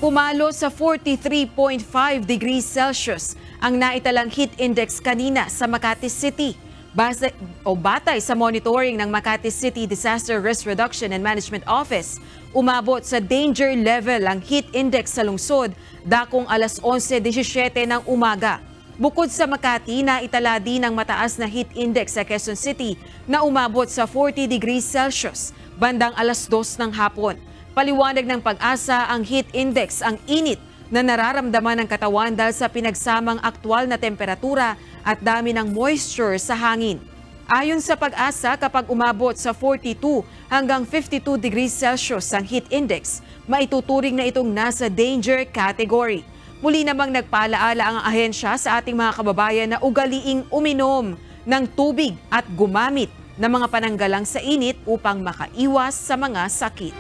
Pumalo sa 43.5 degrees Celsius ang naitalang heat index kanina sa Makati City. Batay sa monitoring ng Makati City Disaster Risk Reduction and Management Office, umabot sa danger level ang heat index sa lungsod dakong alas 11:17 ng umaga. Bukod sa Makati, naitala din ang mataas na heat index sa Quezon City na umabot sa 40 degrees Celsius bandang alas 2 ng hapon. Paliwanag ng Pag-asa, ang heat index ang init na nararamdaman ng katawan dahil sa pinagsamang aktwal na temperatura at dami ng moisture sa hangin. Ayon sa Pag-asa, kapag umabot sa 42 hanggang 52 degrees Celsius ang heat index, maituturing na itong nasa danger category. Muli namang nagpaalaala ang ahensya sa ating mga kababayan na ugaliing uminom ng tubig at gumamit ng mga pananggalang sa init upang makaiwas sa mga sakit.